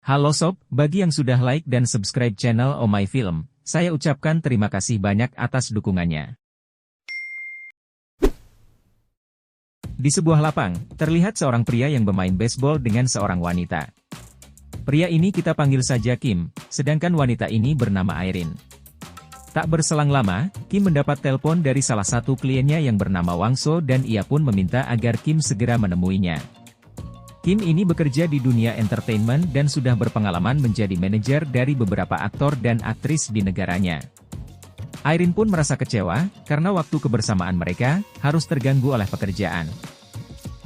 Halo sob, bagi yang sudah like dan subscribe channel Oh My Film, saya ucapkan terima kasih banyak atas dukungannya. Di sebuah lapang, terlihat seorang pria yang bermain baseball dengan seorang wanita. Pria ini kita panggil saja Kim, sedangkan wanita ini bernama Irene. Tak berselang lama, Kim mendapat telepon dari salah satu kliennya yang bernama Wangso dan ia pun meminta agar Kim segera menemuinya. Kim ini bekerja di dunia entertainment dan sudah berpengalaman menjadi manajer dari beberapa aktor dan aktris di negaranya. Irene pun merasa kecewa, karena waktu kebersamaan mereka harus terganggu oleh pekerjaan.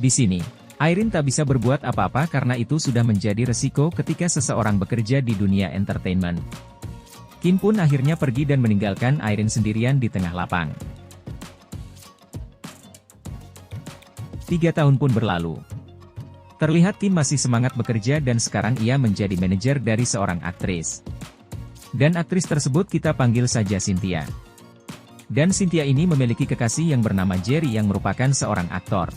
Di sini, Irene tak bisa berbuat apa-apa karena itu sudah menjadi resiko ketika seseorang bekerja di dunia entertainment. Kim pun akhirnya pergi dan meninggalkan Irene sendirian di tengah lapang. 3 tahun pun berlalu. Terlihat Kim masih semangat bekerja dan sekarang ia menjadi manajer dari seorang aktris. Dan aktris tersebut kita panggil saja Cynthia. Dan Cynthia ini memiliki kekasih yang bernama Jerry yang merupakan seorang aktor.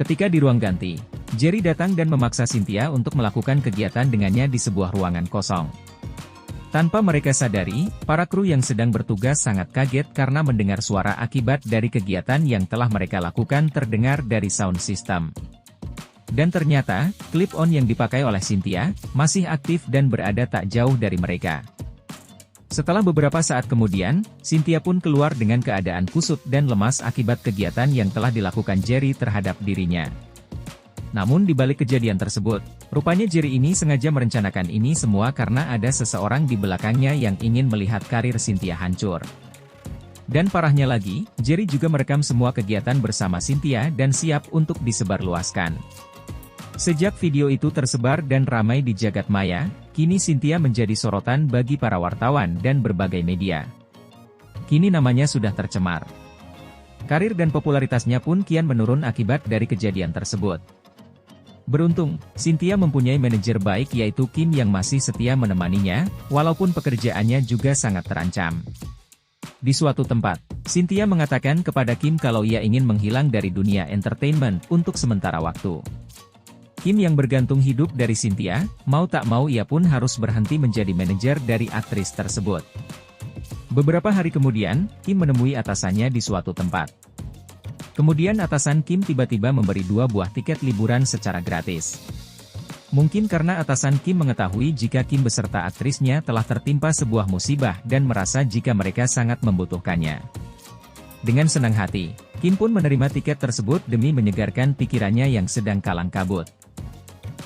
Ketika di ruang ganti, Jerry datang dan memaksa Cynthia untuk melakukan kegiatan dengannya di sebuah ruangan kosong. Tanpa mereka sadari, para kru yang sedang bertugas sangat kaget karena mendengar suara akibat dari kegiatan yang telah mereka lakukan terdengar dari sound system. Dan ternyata, clip on yang dipakai oleh Cynthia masih aktif dan berada tak jauh dari mereka. Setelah beberapa saat kemudian, Cynthia pun keluar dengan keadaan kusut dan lemas akibat kegiatan yang telah dilakukan Jerry terhadap dirinya. Namun di balik kejadian tersebut, rupanya Jerry ini sengaja merencanakan ini semua karena ada seseorang di belakangnya yang ingin melihat karir Cynthia hancur. Dan parahnya lagi, Jerry juga merekam semua kegiatan bersama Cynthia dan siap untuk disebarluaskan. Sejak video itu tersebar dan ramai di jagat maya, kini Cynthia menjadi sorotan bagi para wartawan dan berbagai media. Kini namanya sudah tercemar. Karir dan popularitasnya pun kian menurun akibat dari kejadian tersebut. Beruntung, Cynthia mempunyai manajer baik yaitu Kim yang masih setia menemaninya, walaupun pekerjaannya juga sangat terancam. Di suatu tempat, Cynthia mengatakan kepada Kim kalau ia ingin menghilang dari dunia entertainment untuk sementara waktu. Kim yang bergantung hidup dari Cynthia, mau tak mau ia pun harus berhenti menjadi manajer dari aktris tersebut. Beberapa hari kemudian, Kim menemui atasannya di suatu tempat. Kemudian atasan Kim tiba-tiba memberi 2 buah tiket liburan secara gratis. Mungkin karena atasan Kim mengetahui jika Kim beserta aktrisnya telah tertimpa sebuah musibah dan merasa jika mereka sangat membutuhkannya. Dengan senang hati, Kim pun menerima tiket tersebut demi menyegarkan pikirannya yang sedang kalang kabut.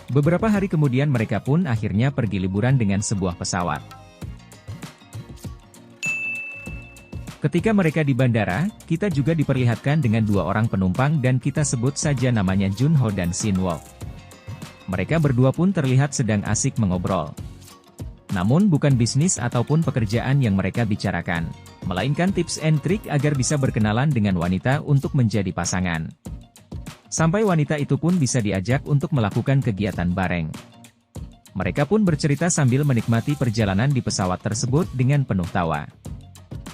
Beberapa hari kemudian mereka pun akhirnya pergi liburan dengan sebuah pesawat. Ketika mereka di bandara, kita juga diperlihatkan dengan 2 orang penumpang dan kita sebut saja namanya Junho dan Shinwook. Mereka berdua pun terlihat sedang asik mengobrol. Namun bukan bisnis ataupun pekerjaan yang mereka bicarakan, melainkan tips and trick agar bisa berkenalan dengan wanita untuk menjadi pasangan. Sampai wanita itu pun bisa diajak untuk melakukan kegiatan bareng. Mereka pun bercerita sambil menikmati perjalanan di pesawat tersebut dengan penuh tawa.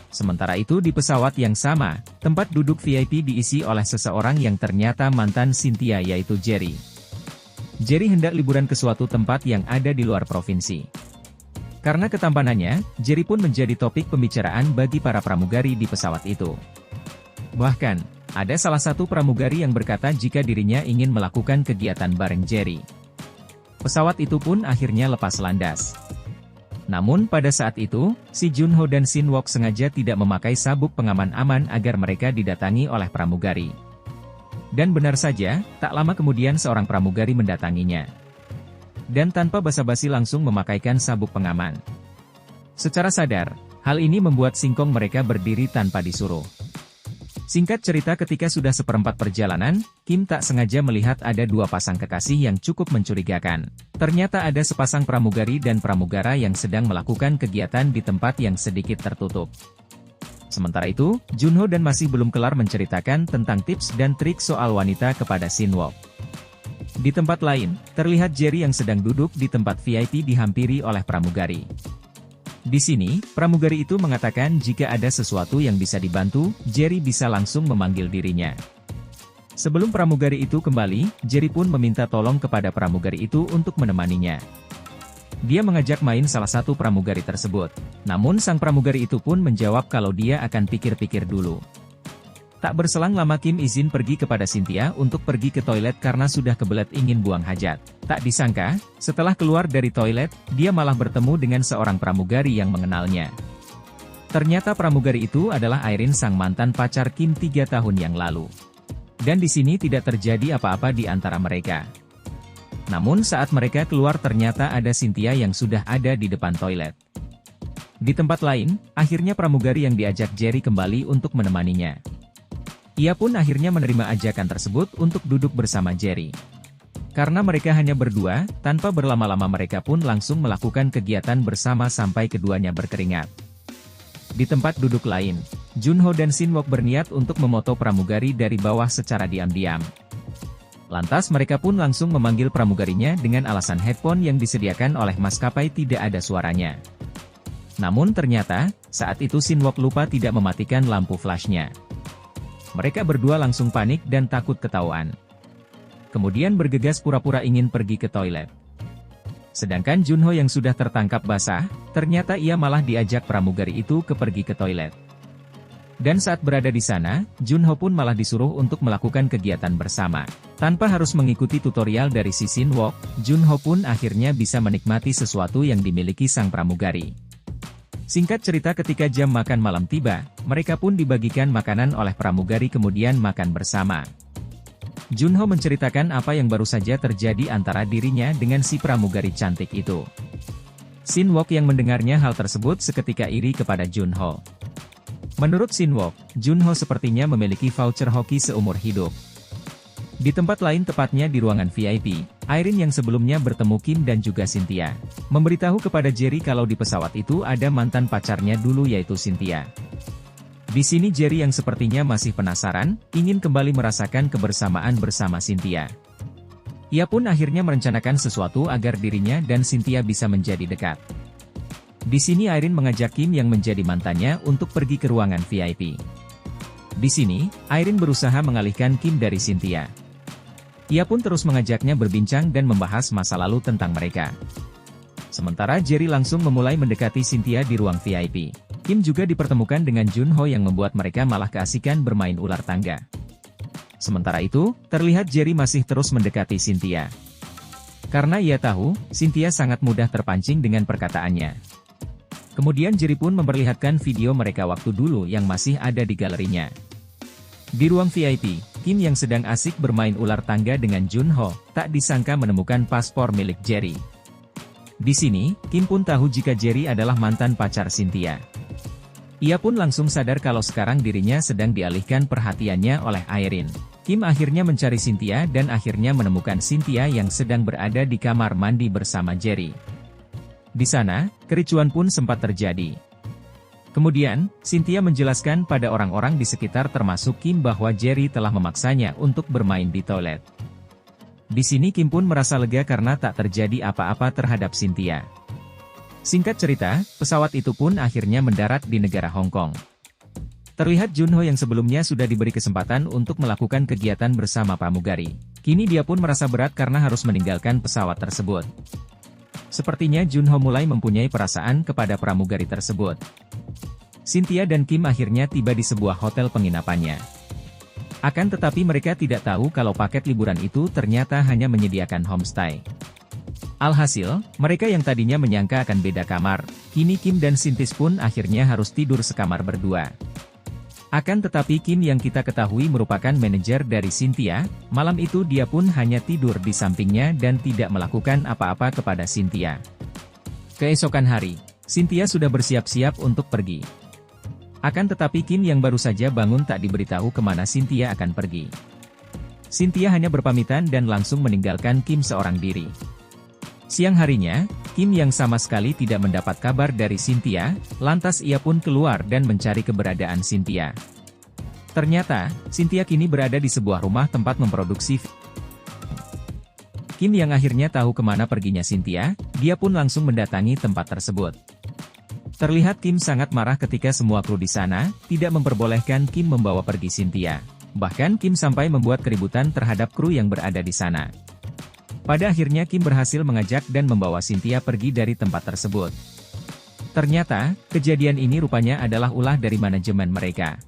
Sementara itu di pesawat yang sama, tempat duduk VIP diisi oleh seseorang yang ternyata mantan Cynthia yaitu Jerry. Jerry hendak liburan ke suatu tempat yang ada di luar provinsi. Karena ketampanannya, Jerry pun menjadi topik pembicaraan bagi para pramugari di pesawat itu. Bahkan, ada salah satu pramugari yang berkata jika dirinya ingin melakukan kegiatan bareng Jerry. Pesawat itu pun akhirnya lepas landas. Namun pada saat itu, si Junho dan Shinwook sengaja tidak memakai sabuk pengaman aman agar mereka didatangi oleh pramugari. Dan benar saja, tak lama kemudian seorang pramugari mendatanginya. Dan tanpa basa-basi langsung memakaikan sabuk pengaman. Secara sadar, hal ini membuat singkong mereka berdiri tanpa disuruh. Singkat cerita ketika sudah seperempat perjalanan, Kim tak sengaja melihat ada 2 pasang kekasih yang cukup mencurigakan. Ternyata ada sepasang pramugari dan pramugara yang sedang melakukan kegiatan di tempat yang sedikit tertutup. Sementara itu, Junho dan masih belum kelar menceritakan tentang tips dan trik soal wanita kepada Shinwook. Di tempat lain, terlihat Jerry yang sedang duduk di tempat VIP dihampiri oleh pramugari. Di sini, pramugari itu mengatakan jika ada sesuatu yang bisa dibantu, Jerry bisa langsung memanggil dirinya. Sebelum pramugari itu kembali, Jerry pun meminta tolong kepada pramugari itu untuk menemaninya. Dia mengajak main salah satu pramugari tersebut. Namun sang pramugari itu pun menjawab kalau dia akan pikir-pikir dulu. Tak berselang lama Kim izin pergi kepada Cynthia untuk pergi ke toilet karena sudah kebelet ingin buang hajat. Tak disangka, setelah keluar dari toilet, dia malah bertemu dengan seorang pramugari yang mengenalnya. Ternyata pramugari itu adalah Irene, sang mantan pacar Kim 3 tahun yang lalu. Dan di sini tidak terjadi apa-apa di antara mereka. Namun saat mereka keluar ternyata ada Cynthia yang sudah ada di depan toilet. Di tempat lain, akhirnya pramugari yang diajak Jerry kembali untuk menemaninya. Ia pun akhirnya menerima ajakan tersebut untuk duduk bersama Jerry. Karena mereka hanya berdua, tanpa berlama-lama mereka pun langsung melakukan kegiatan bersama sampai keduanya berkeringat. Di tempat duduk lain, Junho dan Shin-wook berniat untuk memoto pramugari dari bawah secara diam-diam. Lantas mereka pun langsung memanggil pramugarinya dengan alasan headphone yang disediakan oleh maskapai tidak ada suaranya. Namun ternyata, saat itu Shin-wook lupa tidak mematikan lampu flashnya. Mereka berdua langsung panik dan takut ketahuan. Kemudian bergegas pura-pura ingin pergi ke toilet. Sedangkan Junho yang sudah tertangkap basah, ternyata ia malah diajak pramugari itu pergi ke toilet. Dan saat berada di sana, Junho pun malah disuruh untuk melakukan kegiatan bersama. Tanpa harus mengikuti tutorial dari si Shin-wook, Junho pun akhirnya bisa menikmati sesuatu yang dimiliki sang pramugari. Singkat cerita, ketika jam makan malam tiba, mereka pun dibagikan makanan oleh pramugari kemudian makan bersama. Junho menceritakan apa yang baru saja terjadi antara dirinya dengan si pramugari cantik itu. Shin-wook yang mendengarnya hal tersebut seketika iri kepada Junho. Menurut Shin-wook, Junho sepertinya memiliki voucher hoki seumur hidup. Di tempat lain, tepatnya di ruangan VIP, Irene yang sebelumnya bertemu Kim dan juga Cynthia, memberitahu kepada Jerry kalau di pesawat itu ada mantan pacarnya dulu yaitu Cynthia. Di sini Jerry yang sepertinya masih penasaran, ingin kembali merasakan kebersamaan bersama Cynthia. Ia pun akhirnya merencanakan sesuatu agar dirinya dan Cynthia bisa menjadi dekat. Di sini Irene mengajak Kim yang menjadi mantannya untuk pergi ke ruangan VIP. Di sini, Irene berusaha mengalihkan Kim dari Cynthia. Ia pun terus mengajaknya berbincang dan membahas masa lalu tentang mereka. Sementara Jerry langsung memulai mendekati Cynthia di ruang VIP. Kim juga dipertemukan dengan Junho yang membuat mereka malah keasikan bermain ular tangga. Sementara itu, terlihat Jerry masih terus mendekati Cynthia. Karena ia tahu, Cynthia sangat mudah terpancing dengan perkataannya. Kemudian Jerry pun memperlihatkan video mereka waktu dulu yang masih ada di galerinya. Di ruang VIP, Kim yang sedang asik bermain ular tangga dengan Junho, tak disangka menemukan paspor milik Jerry. Di sini, Kim pun tahu jika Jerry adalah mantan pacar Cynthia. Ia pun langsung sadar kalau sekarang dirinya sedang dialihkan perhatiannya oleh Irene. Kim akhirnya mencari Cynthia dan akhirnya menemukan Cynthia yang sedang berada di kamar mandi bersama Jerry. Di sana, kericuan pun sempat terjadi. Kemudian, Cynthia menjelaskan pada orang-orang di sekitar termasuk Kim bahwa Jerry telah memaksanya untuk bermain di toilet. Di sini Kim pun merasa lega karena tak terjadi apa-apa terhadap Cynthia. Singkat cerita, pesawat itu pun akhirnya mendarat di negara Hong Kong. Terlihat Junho yang sebelumnya sudah diberi kesempatan untuk melakukan kegiatan bersama pramugari. Kini dia pun merasa berat karena harus meninggalkan pesawat tersebut. Sepertinya Junho mulai mempunyai perasaan kepada pramugari tersebut. Cynthia dan Kim akhirnya tiba di sebuah hotel penginapannya. Akan tetapi mereka tidak tahu kalau paket liburan itu ternyata hanya menyediakan homestay. Alhasil, mereka yang tadinya menyangka akan beda kamar, kini Kim dan Cynthia pun akhirnya harus tidur sekamar berdua. Akan tetapi Kim yang kita ketahui merupakan manajer dari Cynthia, malam itu dia pun hanya tidur di sampingnya dan tidak melakukan apa-apa kepada Cynthia. Keesokan hari, Cynthia sudah bersiap-siap untuk pergi. Akan tetapi Kim yang baru saja bangun tak diberitahu kemana Cynthia akan pergi. Cynthia hanya berpamitan dan langsung meninggalkan Kim seorang diri. Siang harinya, Kim yang sama sekali tidak mendapat kabar dari Cynthia, lantas ia pun keluar dan mencari keberadaan Cynthia. Ternyata, Cynthia kini berada di sebuah rumah tempat memproduksi. Kim yang akhirnya tahu kemana perginya Cynthia, dia pun langsung mendatangi tempat tersebut. Terlihat Kim sangat marah ketika semua kru di sana tidak memperbolehkan Kim membawa pergi Cynthia. Bahkan Kim sampai membuat keributan terhadap kru yang berada di sana. Pada akhirnya Kim berhasil mengajak dan membawa Cynthia pergi dari tempat tersebut. Ternyata, kejadian ini rupanya adalah ulah dari manajemen mereka.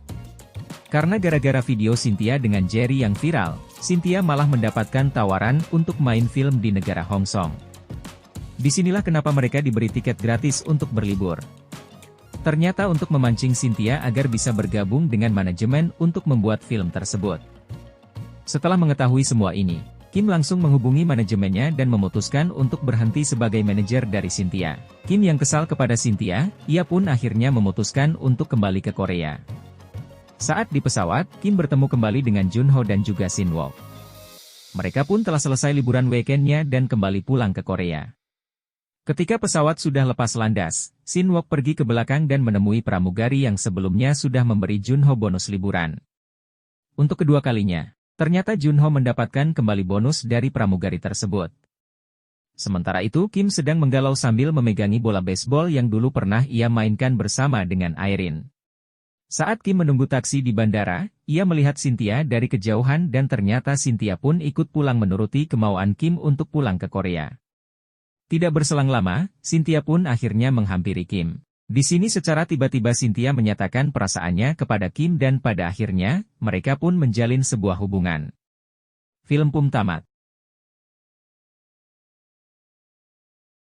Karena gara-gara video Cynthia dengan Jerry yang viral, Cynthia malah mendapatkan tawaran untuk main film di negara Hong Kong. Disinilah kenapa mereka diberi tiket gratis untuk berlibur. Ternyata untuk memancing Cynthia agar bisa bergabung dengan manajemen untuk membuat film tersebut. Setelah mengetahui semua ini, Kim langsung menghubungi manajemennya dan memutuskan untuk berhenti sebagai manajer dari Cynthia. Kim yang kesal kepada Cynthia, ia pun akhirnya memutuskan untuk kembali ke Korea. Saat di pesawat, Kim bertemu kembali dengan Junho dan juga Shin Wook. Mereka pun telah selesai liburan weekendnya dan kembali pulang ke Korea. Ketika pesawat sudah lepas landas, Shin Wook pergi ke belakang dan menemui pramugari yang sebelumnya sudah memberi Junho bonus liburan. Untuk kedua kalinya, ternyata Junho mendapatkan kembali bonus dari pramugari tersebut. Sementara itu Kim sedang menggalau sambil memegangi bola baseball yang dulu pernah ia mainkan bersama dengan Irene. Saat Kim menunggu taksi di bandara, ia melihat Cynthia dari kejauhan dan ternyata Cynthia pun ikut pulang menuruti kemauan Kim untuk pulang ke Korea. Tidak berselang lama, Cynthia pun akhirnya menghampiri Kim. Di sini secara tiba-tiba Cynthia menyatakan perasaannya kepada Kim dan pada akhirnya, mereka pun menjalin sebuah hubungan. Film pun tamat.